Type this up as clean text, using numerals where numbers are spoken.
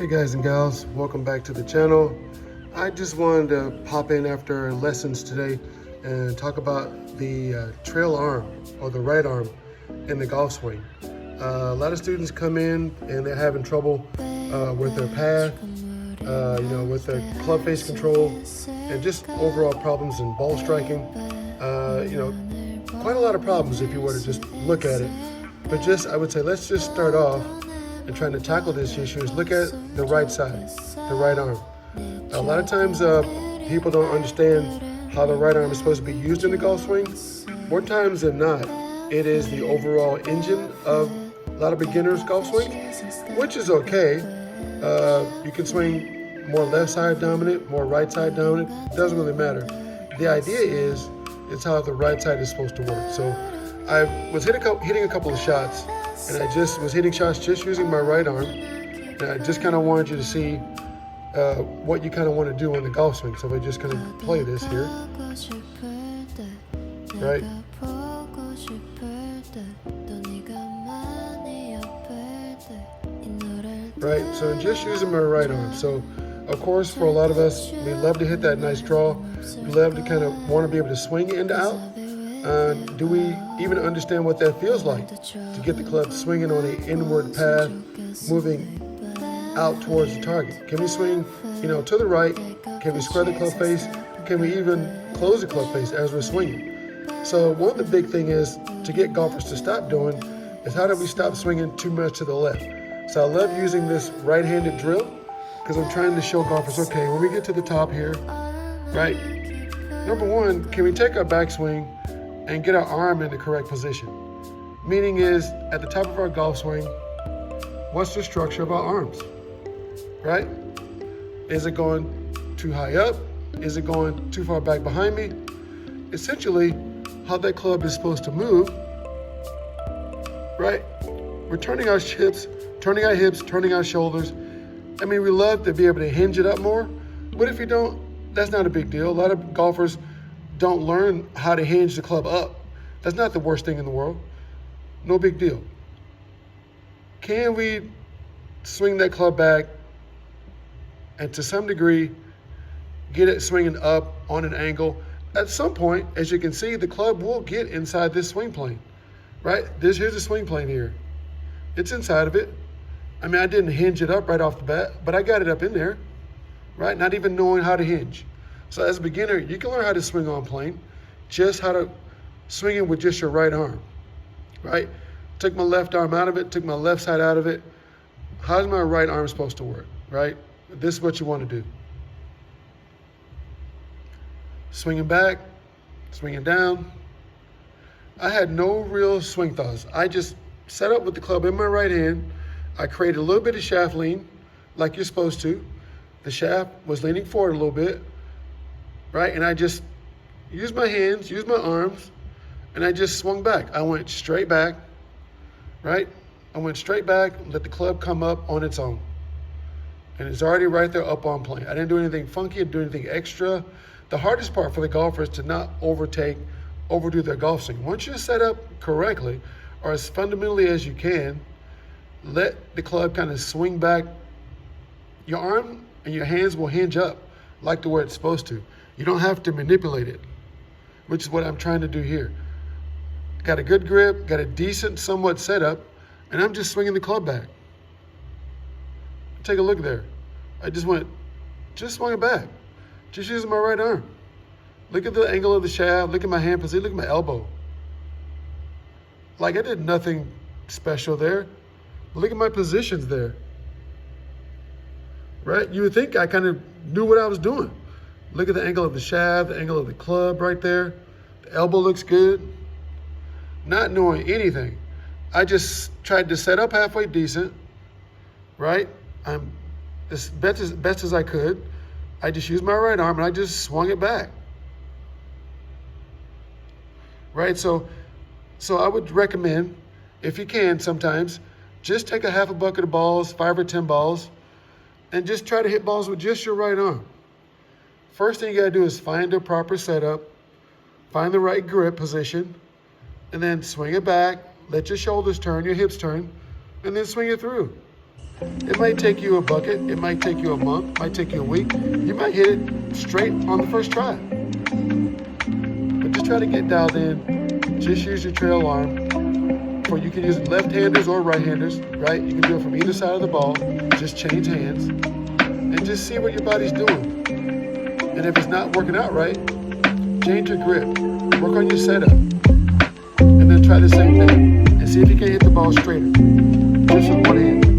Hey guys and gals, welcome back to the channel. I just wanted to pop in after lessons today and talk about the trail arm or the right arm in the golf swing. A lot of students come in and they're having trouble with their path, with their club face control, and just overall problems in ball striking. Quite a lot of problems if you were to just look at it. But I would say, let's just start off and trying to tackle this issue is look at the right side, the right arm. A lot of times people don't understand how the right arm is supposed to be used in the golf swing. More times than not, it is the overall engine of a lot of beginners' golf swing, which is okay. You can swing more left side dominant, more right side dominant, doesn't really matter. The idea is how the right side is supposed to work. So I was hitting a couple of shots, and I just was hitting shots just using my right arm. And I just kind of wanted you to see what you kind of want to do on the golf swing. So if I just kind of play this here, right? Right, so I'm just using my right arm. So of course, for a lot of us, we love to hit that nice draw. We love to kind of want to be able to swing in to out. Do we even understand what that feels like to get the club swinging on an inward path, moving out towards the target? Can we swing, to the right? Can we square the club face? Can we even close the club face as we're swinging? So one of the big thing is to get golfers to stop doing is how do we stop swinging too much to the left? So I love using this right-handed drill because I'm trying to show golfers, okay, when we get to the top here, right? Number one, can we take our backswing and get our arm in the correct position? Meaning is, at the top of our golf swing, what's the structure of our arms, right? Is it going too high up? Is it going too far back behind me? Essentially, how that club is supposed to move, right? We're turning our hips, turning our shoulders. I mean, we love to be able to hinge it up more, but if you don't, that's not a big deal. A lot of golfers don't learn how to hinge the club up. That's not the worst thing in the world. No big deal. Can we swing that club back and to some degree get it swinging up on an angle? At some point, as you can see, the club will get inside this swing plane, right? Here's a swing plane here. It's inside of it. I mean, I didn't hinge it up right off the bat, but I got it up in there, right? Not even knowing how to hinge. So as a beginner, you can learn how to swing on plane, just how to swing it with just your right arm, right? Took my left arm out of it, took my left side out of it. How's my right arm supposed to work, right? This is what you want to do. Swinging back, swinging down. I had no real swing thoughts. I just set up with the club in my right hand. I created a little bit of shaft lean, like you're supposed to. The shaft was leaning forward a little bit, right? And I just used my hands, used my arms, and I just swung back. I went straight back, right? I went straight back, let the club come up on its own. And it's already right there up on plane. I didn't do anything funky, I didn't do anything extra. The hardest part for the golfer is to not overdo their golf swing. Once you're set up correctly, or as fundamentally as you can, let the club kind of swing back. Your arm and your hands will hinge up like the way it's supposed to. You don't have to manipulate it, which is what I'm trying to do here. Got a good grip, got a decent, somewhat setup, and I'm just swinging the club back. Take a look there. I just swung it back. Just using my right arm. Look at the angle of the shaft, look at my hand position, look at my elbow. Like I did nothing special there. But look at my positions there. Right? You would think I kind of knew what I was doing. Look at the angle of the shaft, the angle of the club right there. The elbow looks good. Not knowing anything. I just tried to set up halfway decent, right? I'm as best as I could. I just used my right arm and I just swung it back. Right? So I would recommend, if you can sometimes, just take a half a bucket of balls, 5 or 10 balls, and just try to hit balls with just your right arm. First thing you gotta do is find a proper setup, find the right grip position, and then swing it back, let your shoulders turn, your hips turn, and then swing it through. It might take you a bucket, it might take you a month, it might take you a week. You might hit it straight on the first try. But just try to get dialed in. Just use your trail arm. Or you can use it left-handers or right-handers, right? You can do it from either side of the ball. Just change hands and just see what your body's doing. And if it's not working out right, change your grip. Work on your setup. And then try the same thing. And see if you can hit the ball straighter. Just with one hand.